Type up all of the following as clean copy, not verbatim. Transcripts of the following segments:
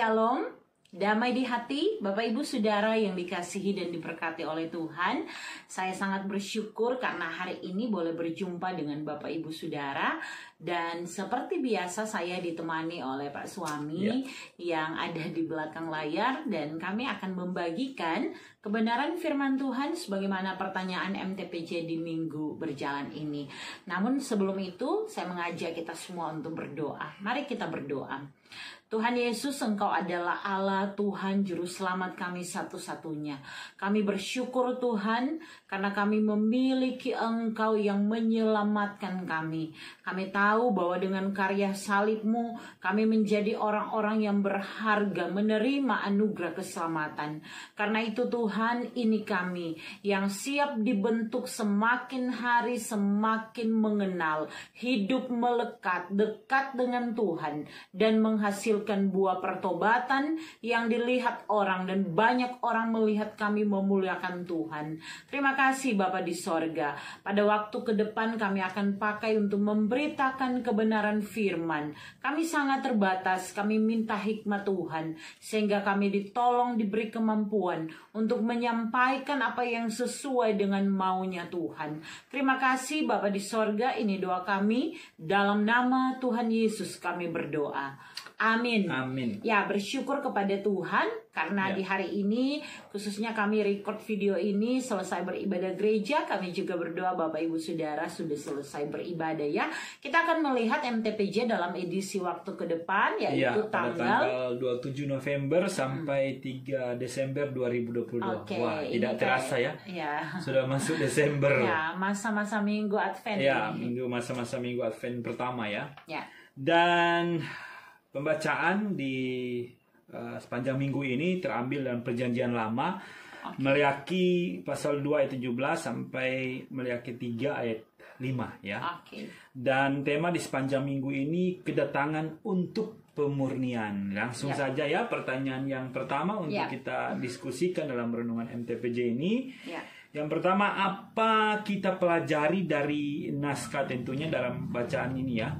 Shalom, damai di hati, Bapak Ibu Saudara yang dikasihi dan diberkati oleh Tuhan. Saya sangat bersyukur karena hari ini boleh berjumpa dengan Bapak Ibu Saudara. Dan seperti biasa saya ditemani oleh Pak Suami yang ada di belakang layar. Dan kami akan membagikan kebenaran firman Tuhan sebagaimana pertanyaan MTPJ di minggu berjalan ini. Namun sebelum itu saya mengajak kita semua untuk berdoa. Mari kita berdoa. Tuhan Yesus, Engkau adalah Allah, Tuhan Juru Selamat kami satu-satunya. Kami bersyukur Tuhan karena kami memiliki Engkau yang menyelamatkan kami. Kami tahu bahwa dengan karya salib-Mu kami menjadi orang-orang yang berharga, menerima anugerah keselamatan. Karena itu Tuhan, ini kami yang siap dibentuk semakin hari semakin mengenal, hidup melekat, dekat dengan Tuhan, dan menghasilkan buah pertobatan yang dilihat orang, dan banyak orang melihat kami memuliakan Tuhan. Terima kasih Bapa di sorga. Pada waktu ke depan kami akan pakai untuk memberitakan kebenaran firman. Kami sangat terbatas, kami minta hikmat Tuhan, sehingga kami ditolong, diberi kemampuan untuk menyampaikan apa yang sesuai dengan maunya Tuhan. Terima kasih Bapa di sorga, ini doa kami, dalam nama Tuhan Yesus kami berdoa. Amin. Amin. Ya, bersyukur kepada Tuhan karena di hari ini khususnya kami record video ini selesai beribadah gereja. Kami juga berdoa Bapak Ibu Saudara sudah selesai beribadah ya. Kita akan melihat MTPJ dalam edisi waktu ke depan yaitu tanggal 27 November sampai 3 Desember 2022. Wah, tidak terasa ya. Sudah masuk Desember. Ya, masa-masa Minggu Advent. Ya, masa-masa Minggu Advent pertama ya. Dan pembacaan di sepanjang minggu ini terambil dalam Perjanjian Lama, Maleakhi pasal 2 ayat 17 sampai Maleakhi 3 ayat 5 ya. Dan tema di sepanjang minggu ini kedatangan untuk pemurnian. Langsung saja ya, pertanyaan yang pertama untuk kita diskusikan dalam renungan MTPJ ini. Yang pertama, apa kita pelajari dari naskah tentunya dalam bacaan ini ya,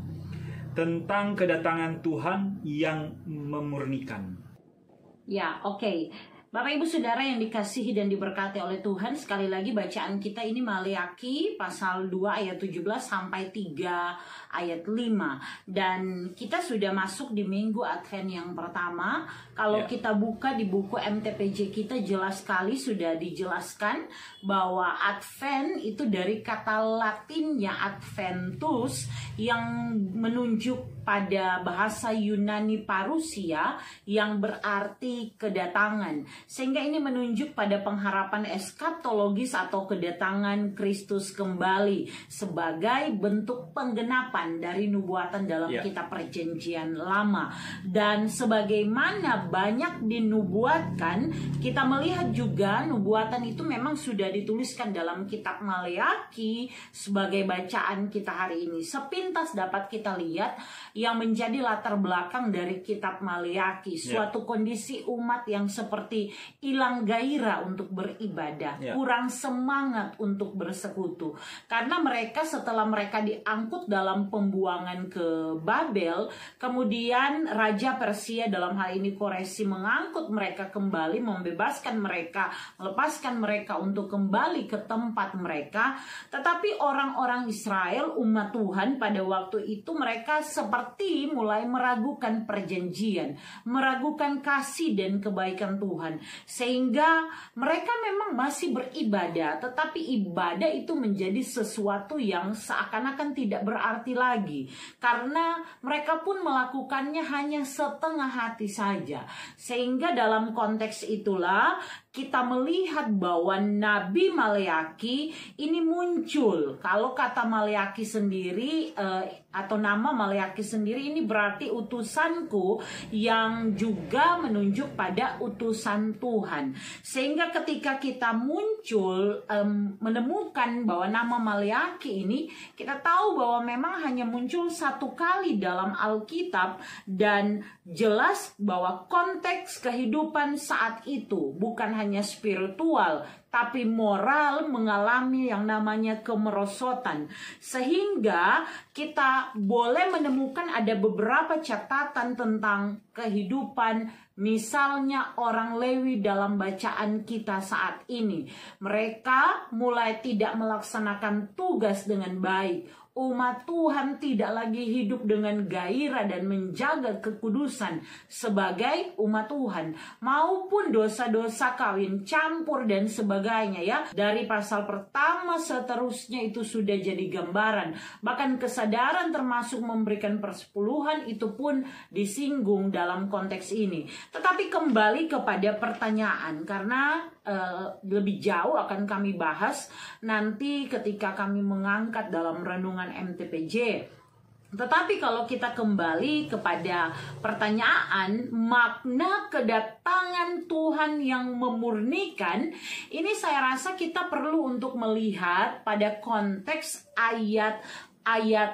tentang kedatangan Tuhan yang memurnikan. Ya, oke. Bapak Ibu Saudara yang dikasihi dan diberkati oleh Tuhan, sekali lagi bacaan kita ini Maleakhi pasal 2 ayat 17 sampai 3 ayat 5. Dan kita sudah masuk di minggu Advent yang pertama. Kalau kita buka di buku MTPJ kita, jelas sekali sudah dijelaskan bahwa Advent itu dari kata Latinnya Adventus yang menunjuk pada bahasa Yunani parousia yang berarti kedatangan. Sehingga ini menunjuk pada pengharapan eskatologis atau kedatangan Kristus kembali sebagai bentuk penggenapan dari nubuatan dalam kitab Perjanjian Lama. Dan sebagaimana banyak dinubuatkan, kita melihat juga nubuatan itu memang sudah dituliskan dalam kitab Maleakhi sebagai bacaan kita hari ini. Sepintas dapat kita lihat yang menjadi latar belakang dari kitab Maleakhi, suatu kondisi umat yang seperti hilang gairah untuk beribadah, kurang semangat untuk bersekutu. Karena mereka setelah mereka diangkut dalam pembuangan ke Babel, kemudian Raja Persia dalam hal ini Koresi mengangkut mereka kembali, membebaskan mereka, melepaskan mereka untuk kembali ke tempat mereka. Tetapi orang-orang Israel, umat Tuhan pada waktu itu, mereka seperti mulai meragukan perjanjian, meragukan kasih dan kebaikan Tuhan, sehingga mereka memang masih beribadah, tetapi ibadah itu menjadi sesuatu yang seakan-akan tidak berarti lagi, karena mereka pun melakukannya hanya setengah hati saja. Sehingga dalam konteks itulah kita melihat bahwa Nabi Maleakhi ini muncul. Kalau kata Maleakhi sendiri atau nama Maleakhi sendiri ini berarti utusanku, yang juga menunjuk pada utusan Tuhan. Sehingga ketika kita muncul menemukan bahwa nama Maleakhi ini, kita tahu bahwa memang hanya muncul satu kali dalam Alkitab, dan jelas bahwa konteks kehidupan saat itu bukan hanya namanya spiritual, tapi moral mengalami yang namanya kemerosotan. Sehingga kita boleh menemukan ada beberapa catatan tentang kehidupan, misalnya orang Lewi dalam bacaan kita saat ini. Mereka mulai tidak melaksanakan tugas dengan baik. Umat Tuhan tidak lagi hidup dengan gairah dan menjaga kekudusan sebagai umat Tuhan, maupun dosa-dosa kawin campur dan sebagainya ya. Dari pasal pertama seterusnya itu sudah jadi gambaran. Bahkan kesadaran termasuk memberikan persepuluhan itu pun disinggung dalam konteks ini. Tetapi kembali kepada pertanyaan, karena lebih jauh akan kami bahas nanti ketika kami mengangkat dalam renungan MTPJ. Tetapi kalau kita kembali kepada pertanyaan makna kedatangan Tuhan yang memurnikan, ini saya rasa kita perlu untuk melihat pada konteks ayat,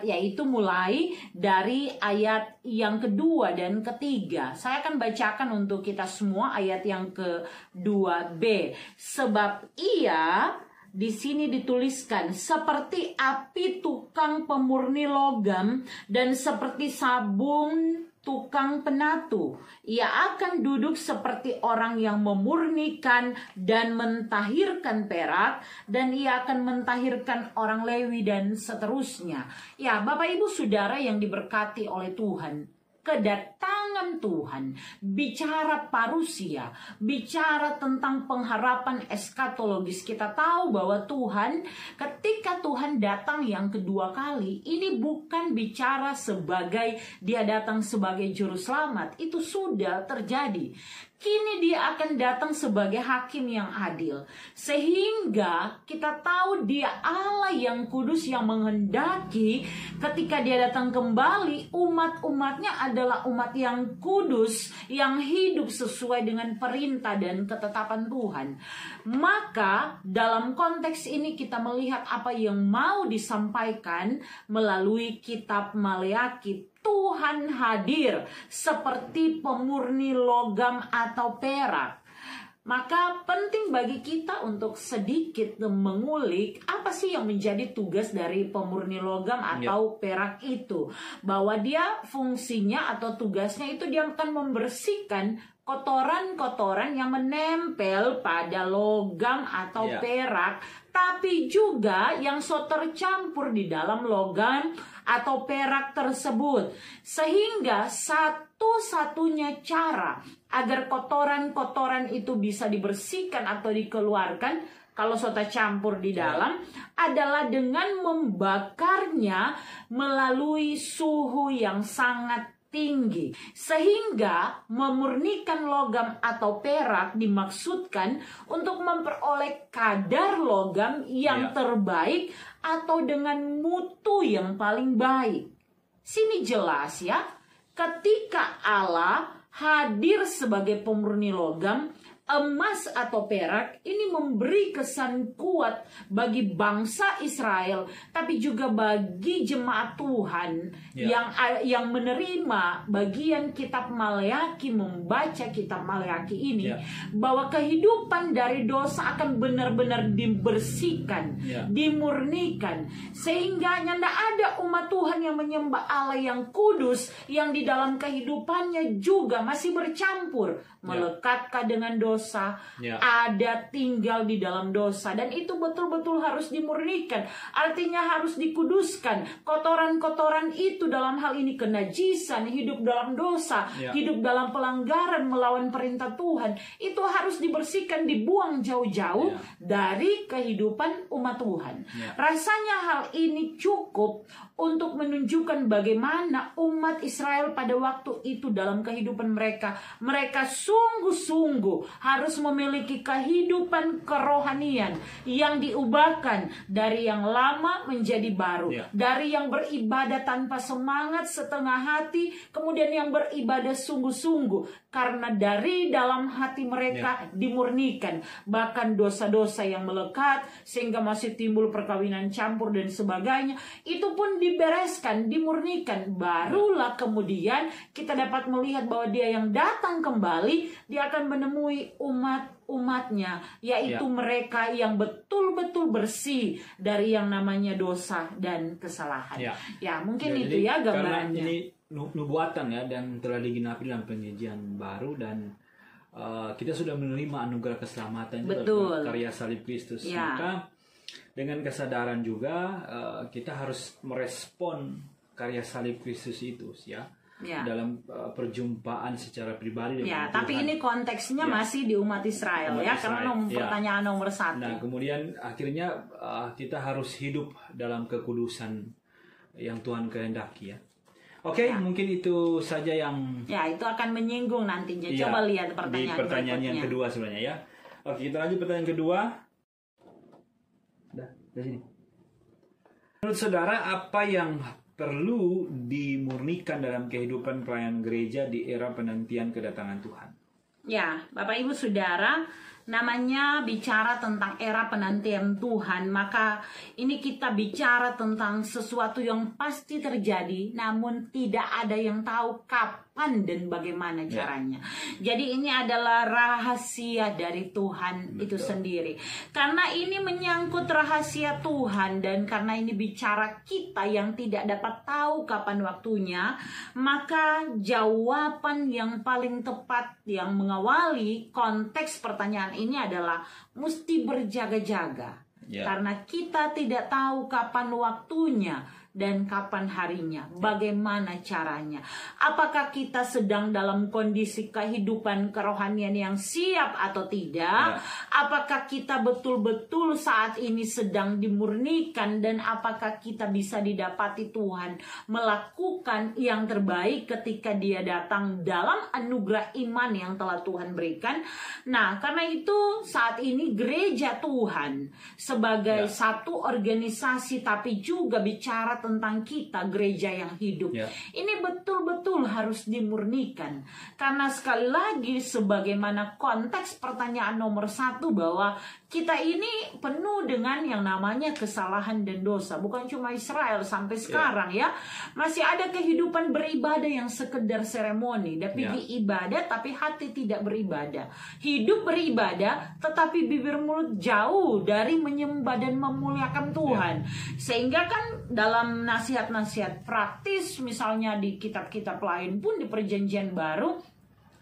yaitu mulai dari ayat yang kedua dan ketiga. Saya akan bacakan untuk kita semua ayat yang ke-2b. Sebab ia, di sini dituliskan, seperti api tukang pemurni logam dan seperti sabun tukang penatu. Ia akan duduk seperti orang yang memurnikan dan mentahirkan perak, dan ia akan mentahirkan orang Lewi dan seterusnya. Ya, Bapak Ibu Saudara yang diberkati oleh Tuhan, kedatangan Tuhan bicara parusia, bicara tentang pengharapan eskatologis. Kita tahu bahwa Tuhan, ketika Tuhan datang yang kedua kali, ini bukan bicara sebagai dia datang sebagai juru selamat. Itu sudah terjadi. Kini dia akan datang sebagai hakim yang adil. Sehingga kita tahu dia Allah yang kudus yang menghendaki ketika dia datang kembali, umat-umatnya adalah umat yang kudus, yang hidup sesuai dengan perintah dan ketetapan Tuhan. Maka dalam konteks ini kita melihat apa yang mau disampaikan melalui kitab Maleakhi. Tuhan hadir seperti pemurni logam atau perak. Maka penting bagi kita untuk sedikit mengulik apa sih yang menjadi tugas dari pemurni logam atau perak itu. Bahwa dia fungsinya atau tugasnya itu dia akan membersihkan kotoran-kotoran yang menempel pada logam atau perak, tapi juga yang tercampur di dalam logam atau perak tersebut. Sehingga satu-satunya cara agar kotoran-kotoran itu bisa dibersihkan atau dikeluarkan kalau sudah campur di dalam adalah dengan membakarnya melalui suhu yang sangat tinggi. Sehingga memurnikan logam atau perak dimaksudkan untuk memperoleh kadar logam yang terbaik atau dengan mutu yang paling baik. Sini jelas ya, ketika Allah hadir sebagai pemurni logam, emas atau perak ini memberi kesan kuat bagi bangsa Israel, tapi juga bagi jemaat Tuhan yang menerima bagian kitab Maleakhi, membaca kitab Maleakhi ini, bahwa kehidupan dari dosa akan benar-benar dibersihkan, dimurnikan, sehingga tidak ada umat Tuhan yang menyembah Allah yang kudus, yang di dalam kehidupannya juga masih bercampur, melekatkah dengan dosa, ada tinggal di dalam dosa, dan itu betul-betul harus dimurnikan. Artinya harus dikuduskan. Kotoran-kotoran itu dalam hal ini kenajisan, hidup dalam dosa, hidup dalam pelanggaran melawan perintah Tuhan, itu harus dibersihkan, dibuang jauh-jauh dari kehidupan umat Tuhan. Rasanya hal ini cukup untuk menunjukkan bagaimana umat Israel pada waktu itu dalam kehidupan mereka. Mereka sungguh-sungguh harus memiliki kehidupan kerohanian yang diubahkan dari yang lama menjadi baru. Dari yang beribadah tanpa semangat, setengah hati, kemudian yang beribadah sungguh-sungguh. Karena dari dalam hati mereka dimurnikan. Bahkan dosa-dosa yang melekat sehingga masih timbul perkawinan campur dan sebagainya, itu pun dibereskan, dimurnikan. Barulah kemudian kita dapat melihat bahwa dia yang datang kembali, dia akan menemui umat umatnya, yaitu mereka yang betul-betul bersih dari yang namanya dosa dan kesalahan. Ya, mungkin itu ya gambarannya. Karena ini nubuatan ya, dan telah digenapi dalam perjanjian baru, dan kita sudah menerima anugerah keselamatan karya salib Kristus. Maka dengan kesadaran juga kita harus merespon karya salib Kristus itu ya. Dalam perjumpaan secara pribadi dengan Tuhan. Tapi ini konteksnya masih di umat Israel karena pertanyaan nomor 1. Nah, kemudian akhirnya kita harus hidup dalam kekudusan yang Tuhan kehendaki ya. Oke, mungkin itu saja yang itu akan menyinggung nantinya. Coba lihat pertanyaan yang kedua sebenarnya ya. Oke, kita lanjut pertanyaan kedua. Dari sini. Menurut saudara, apa yang perlu dimurnikan dalam kehidupan pelayanan gereja di era penantian kedatangan Tuhan? Ya, Bapak Ibu Saudara, namanya bicara tentang era penantian Tuhan, maka ini kita bicara tentang sesuatu yang pasti terjadi, namun tidak ada yang tahu kapan dan bagaimana caranya. Jadi ini adalah rahasia dari Tuhan itu sendiri. Karena ini menyangkut rahasia Tuhan, dan karena ini bicara kita yang tidak dapat tahu kapan waktunya, maka jawaban yang paling tepat yang mengawali konteks pertanyaan ini adalah mesti berjaga-jaga. Karena kita tidak tahu kapan waktunya dan kapan harinya, bagaimana caranya. Apakah kita sedang dalam kondisi kehidupan kerohanian yang siap atau tidak? Apakah kita betul-betul saat ini sedang dimurnikan, dan apakah kita bisa didapati Tuhan melakukan yang terbaik ketika Dia datang dalam anugerah iman yang telah Tuhan berikan? Nah, karena itu saat ini gereja Tuhan sebagai satu organisasi, tapi juga bicara tentang kita, gereja yang hidup. Ini betul-betul harus dimurnikan. Karena sekali lagi, sebagaimana konteks pertanyaan nomor 1, bahwa kita ini penuh dengan yang namanya kesalahan dan dosa. Bukan cuma Israel sampai sekarang ya. Masih ada kehidupan beribadah yang sekedar seremoni. Tapi ibadah tapi hati tidak beribadah. Hidup beribadah tetapi bibir mulut jauh dari menyembah dan memuliakan Tuhan. Sehingga kan dalam nasihat-nasihat praktis, misalnya di kitab-kitab lain pun di perjanjian baru,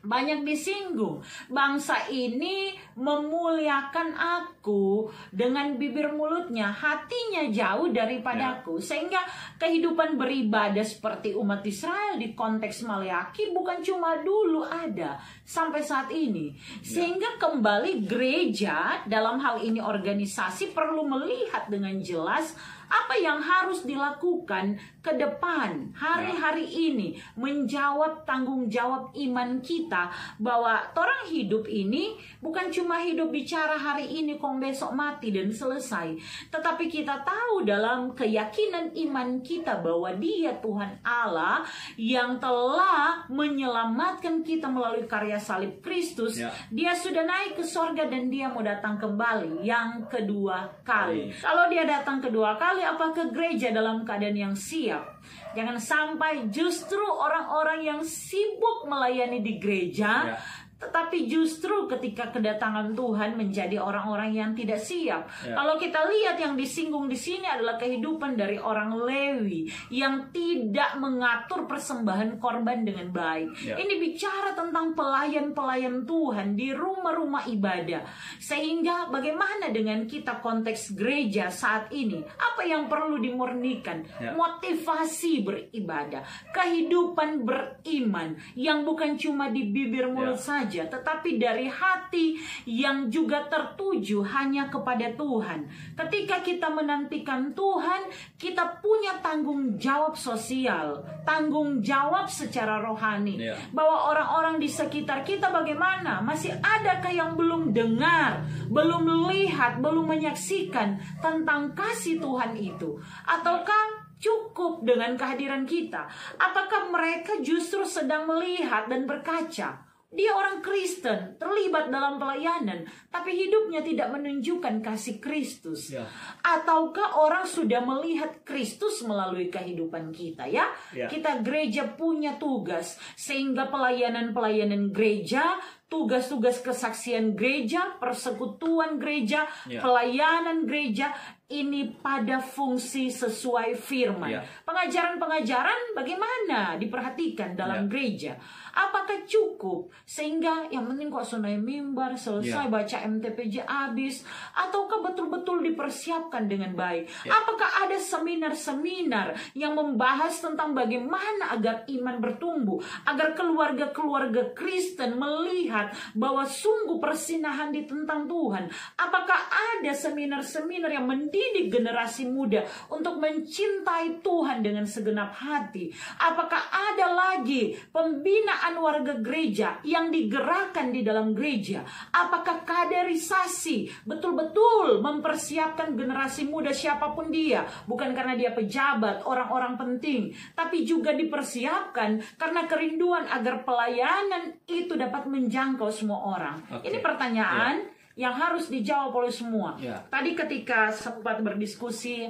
banyak disinggung. Bangsa ini memuliakan aku dengan bibir mulutnya, hatinya jauh daripadaku. Sehingga kehidupan beribadah seperti umat Israel di konteks Maleaki bukan cuma dulu ada, sampai saat ini. Sehingga kembali gereja dalam hal ini organisasi perlu melihat dengan jelas apa yang harus dilakukan ke depan hari-hari ini, menjawab tanggung jawab iman kita, bahwa orang hidup ini bukan cuma hidup bicara hari ini kong besok mati dan selesai, tetapi kita tahu dalam keyakinan iman kita bahwa Dia Tuhan Allah yang telah menyelamatkan kita melalui karya salib Kristus. Dia sudah naik ke sorga dan Dia mau datang kembali yang kedua kali. Kalau Dia datang kedua kali, apakah gereja dalam keadaan yang siap? Jangan sampai justru orang-orang yang sibuk melayani di gereja, tetapi justru ketika kedatangan Tuhan menjadi orang-orang yang tidak siap. Kalau kita lihat yang disinggung di sini adalah kehidupan dari orang Lewi yang tidak mengatur persembahan korban dengan baik. Ini bicara tentang pelayan-pelayan Tuhan di rumah-rumah ibadah. Sehingga bagaimana dengan kita konteks gereja saat ini? Apa yang perlu dimurnikan? Motivasi beribadah, kehidupan beriman yang bukan cuma di bibir mulut saja, tetapi dari hati yang juga tertuju hanya kepada Tuhan. Ketika kita menantikan Tuhan, kita punya tanggung jawab sosial, tanggung jawab secara rohani, bahwa orang-orang di sekitar kita bagaimana? Masih adakah yang belum dengar, belum melihat, belum menyaksikan tentang kasih Tuhan itu? Ataukah cukup dengan kehadiran kita? Apakah mereka justru sedang melihat dan berkaca? Dia orang Kristen, terlibat dalam pelayanan, tapi hidupnya tidak menunjukkan kasih Kristus. Ataukah orang sudah melihat Kristus melalui kehidupan kita? Kita gereja punya tugas, sehingga pelayanan-pelayanan gereja tugas-tugas kesaksian gereja, persekutuan gereja, pelayanan gereja, ini pada fungsi sesuai firman. Pengajaran-pengajaran bagaimana diperhatikan dalam gereja? Apakah cukup sehingga yang penting kok sunai mimbar, selesai baca MTPJ habis, ataukah betul-betul dipersiapkan dengan baik? Apakah ada seminar-seminar yang membahas tentang bagaimana agar iman bertumbuh, agar keluarga-keluarga Kristen melihat bahwa sungguh persinahan ditentang Tuhan? Apakah ada seminar-seminar yang mendidik generasi muda untuk mencintai Tuhan dengan segenap hati? Apakah ada lagi pembinaan warga gereja yang digerakkan di dalam gereja? Apakah kaderisasi betul-betul mempersiapkan generasi muda siapapun dia, bukan karena dia pejabat, orang-orang penting, tapi juga dipersiapkan karena kerinduan agar pelayanan itu dapat menjangkau semua orang? Ini pertanyaan yang harus dijawab oleh semua. Tadi ketika sempat berdiskusi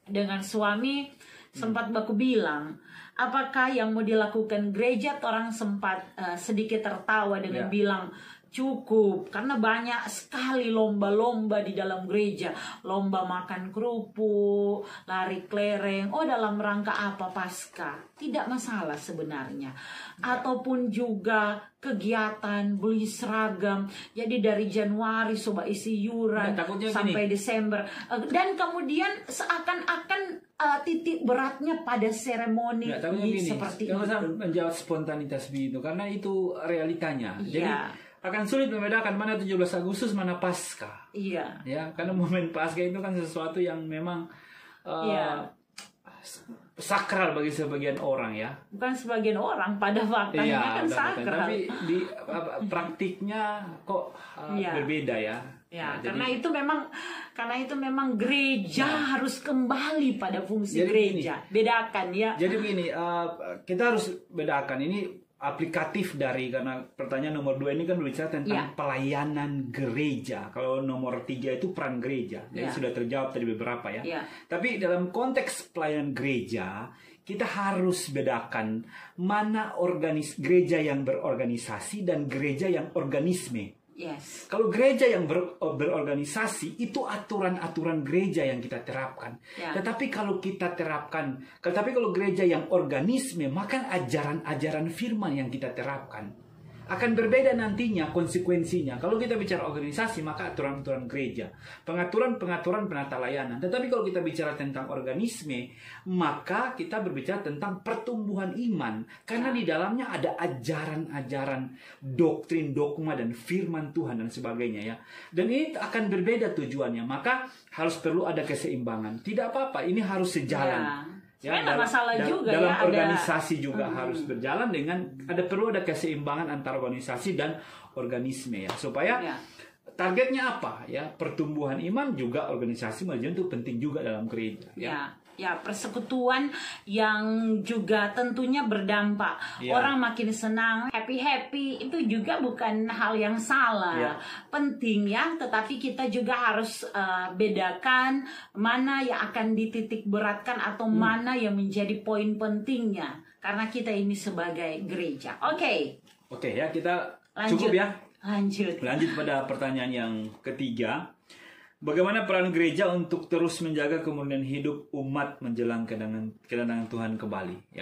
dengan suami, sempat baku bilang, apakah yang mau dilakukan gereja? Orang sempat sedikit tertawa dengan bilang, cukup, karena banyak sekali lomba-lomba di dalam gereja. Lomba makan kerupuk, lari kelereng. Dalam rangka apa? Paskah. Tidak masalah sebenarnya. Ataupun juga kegiatan beli seragam. Jadi dari Januari coba isi yuran sampai Desember. Dan kemudian seakan-akan titik beratnya pada seremoni seperti itu. Menjawab spontanitas itu karena itu realitanya. Jadi akan sulit membedakan mana 17 Agustus mana Paskah. Ya, karena momen Paskah itu kan sesuatu yang memang sakral bagi sebagian orang ya. Bukan sebagian orang, pada faktanya kan sakral. Tapi di praktiknya kok berbeda ya. Karena itu memang gereja harus kembali pada fungsi gereja. Bedakan ya. Jadi begini, kita harus bedakan ini aplikatif dari, karena pertanyaan nomor 2 ini kan berbicara tentang pelayanan gereja. Kalau nomor 3 itu peran gereja. Jadi sudah terjawab tadi beberapa ya. Tapi dalam konteks pelayanan gereja, kita harus bedakan mana gereja yang berorganisasi dan gereja yang organisme. Kalau gereja yang berorganisasi itu aturan-aturan gereja yang kita terapkan. Tetapi kalau gereja yang organisme, maka ajaran-ajaran firman yang kita terapkan akan berbeda nantinya konsekuensinya. Kalau kita bicara organisasi, maka aturan-aturan gereja, pengaturan-pengaturan penata layanan. Tetapi kalau kita bicara tentang organisme, maka kita berbicara tentang pertumbuhan iman. Karena di dalamnya ada ajaran-ajaran, doktrin, dogma, dan firman Tuhan dan sebagainya ya. Dan ini akan berbeda tujuannya. Maka harus perlu ada keseimbangan. Tidak apa-apa, ini harus sejalan. Dalam organisasi juga harus berjalan dengan perlu ada keseimbangan antara organisasi dan organisme ya, supaya targetnya apa ya, pertumbuhan iman juga organisasi itu penting juga dalam gereja persekutuan yang juga tentunya berdampak. Orang makin senang, happy itu juga bukan hal yang salah. Penting ya, tetapi kita juga harus bedakan mana yang akan dititik beratkan atau mana yang menjadi poin pentingnya, karena kita ini sebagai gereja. Oke ya, kita cukup ya. Lanjut pada pertanyaan yang ketiga. Bagaimana peran gereja untuk terus menjaga kemudian hidup umat menjelang kedatangan Tuhan kembali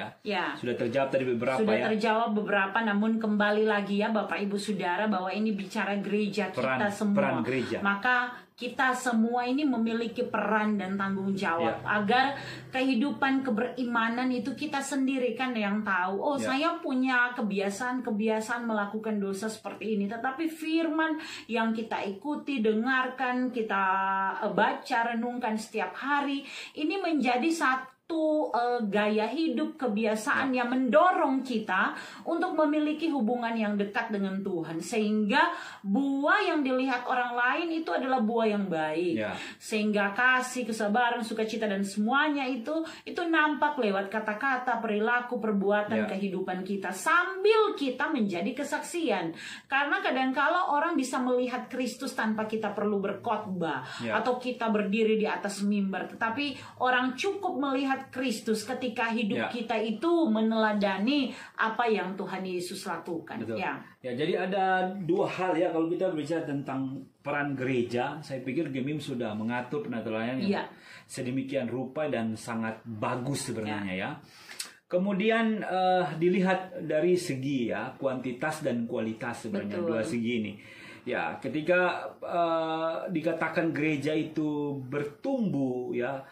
Sudah terjawab tadi beberapa Sudah terjawab beberapa, namun kembali lagi ya Bapak Ibu Saudara, bahwa ini bicara gereja kita semua. Peran gereja. Maka kita semua ini memiliki peran dan tanggung jawab agar kehidupan keberimanan itu kita sendiri kan yang tahu. Saya punya kebiasaan melakukan dosa seperti ini, tetapi firman yang kita ikuti, dengarkan, kita baca, renungkan setiap hari, ini menjadi satu gaya hidup, kebiasaan yang mendorong kita untuk memiliki hubungan yang dekat dengan Tuhan, sehingga buah yang dilihat orang lain itu adalah buah yang baik, sehingga kasih, kesabaran, sukacita, dan semuanya itu nampak lewat kata-kata, perilaku, perbuatan, kehidupan kita, sambil kita menjadi kesaksian. Karena kadangkala orang bisa melihat Kristus tanpa kita perlu berkhotbah atau kita berdiri di atas mimbar, tetapi orang cukup melihat melihat Kristus ketika hidup kita itu meneladani apa yang Tuhan Yesus lakukan. Betul. Ya, jadi ada dua hal ya kalau kita bicara tentang peran gereja. Saya pikir GEMIM sudah mengatur penata yang sedemikian rupa dan sangat bagus sebenarnya ya. Kemudian dilihat dari segi ya kuantitas dan kualitas sebenarnya. Betul. Dua segi ini. Ya, ketika dikatakan gereja itu bertumbuh ya,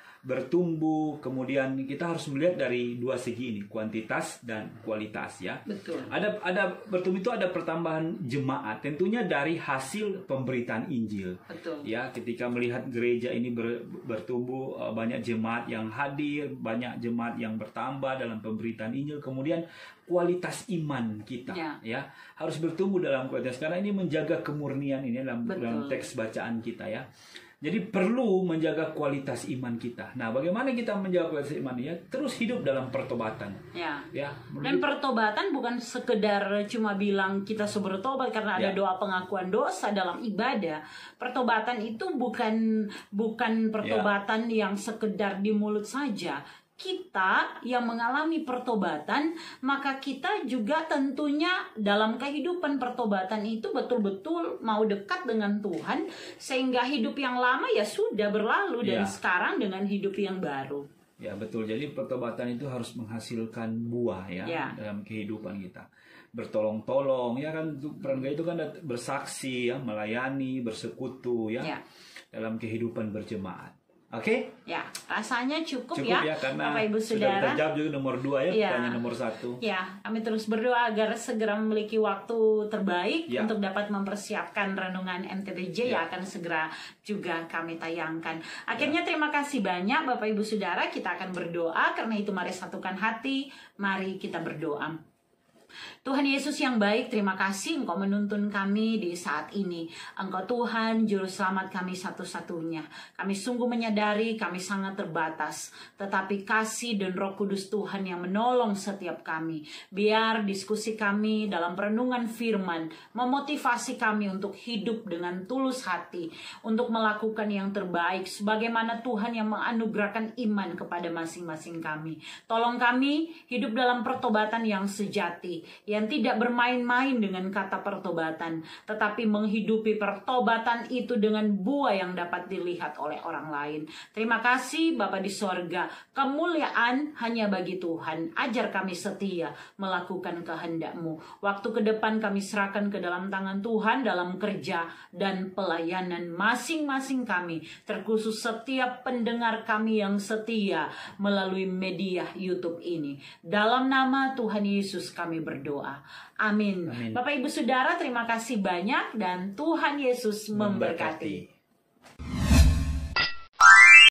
kemudian kita harus melihat dari dua segi ini, kuantitas dan kualitas ya. Betul. Ada bertumbuh itu ada pertambahan jemaat, tentunya dari hasil pemberitaan Injil. Betul. Ya, ketika melihat gereja ini bertumbuh, banyak jemaat yang hadir, banyak jemaat yang bertambah dalam pemberitaan Injil, kemudian kualitas iman kita ya harus bertumbuh dalam kualitas, karena ini menjaga kemurnian ini dalam teks bacaan kita ya. Jadi perlu menjaga kualitas iman kita. Nah, bagaimana kita menjaga kualitas iman ya? Terus hidup dalam pertobatan. Ya. Dan pertobatan bukan sekedar cuma bilang kita bertobat karena ada doa pengakuan dosa dalam ibadah. Pertobatan itu bukan pertobatan yang sekedar di mulut saja. Kita yang mengalami pertobatan, maka kita juga tentunya dalam kehidupan pertobatan itu betul-betul mau dekat dengan Tuhan, sehingga hidup yang lama ya sudah berlalu dan sekarang dengan hidup yang baru. Ya, betul. Jadi pertobatan itu harus menghasilkan buah ya dalam kehidupan kita. Bertolong-tolong ya kan, peran itu kan bersaksi ya, melayani, bersekutu ya dalam kehidupan berjemaat. Oke? Ya, rasanya cukup ya karena Bapak Ibu Saudara. Sudah terjawab juga nomor 2 ya, pertanyaan nomor 1. Ya, kami terus berdoa agar segera memiliki waktu terbaik untuk dapat mempersiapkan renungan MTTJ yang akan segera juga kami tayangkan. Akhirnya terima kasih banyak Bapak Ibu Saudara, kita akan berdoa, karena itu mari satukan hati, mari kita berdoa. Tuhan Yesus yang baik, terima kasih Engkau menuntun kami di saat ini. Engkau Tuhan, Juru Selamat kami satu-satunya. Kami sungguh menyadari kami sangat terbatas, tetapi kasih dan Roh Kudus Tuhan yang menolong setiap kami. Biar diskusi kami dalam perenungan firman memotivasi kami untuk hidup dengan tulus hati, untuk melakukan yang terbaik sebagaimana Tuhan yang menganugerahkan iman kepada masing-masing kami. Tolong kami hidup dalam pertobatan yang sejati, yang tidak bermain-main dengan kata pertobatan, tetapi menghidupi pertobatan itu dengan buah yang dapat dilihat oleh orang lain. Terima kasih Bapa di sorga, kemuliaan hanya bagi Tuhan. Ajar kami setia melakukan kehendak-Mu. Waktu ke depan kami serahkan ke dalam tangan Tuhan dalam kerja dan pelayanan masing-masing kami, terkhusus setiap pendengar kami yang setia melalui media YouTube ini. Dalam nama Tuhan Yesus kami berdoa. Amin. Bapak Ibu Saudara, terima kasih banyak dan Tuhan Yesus memberkati.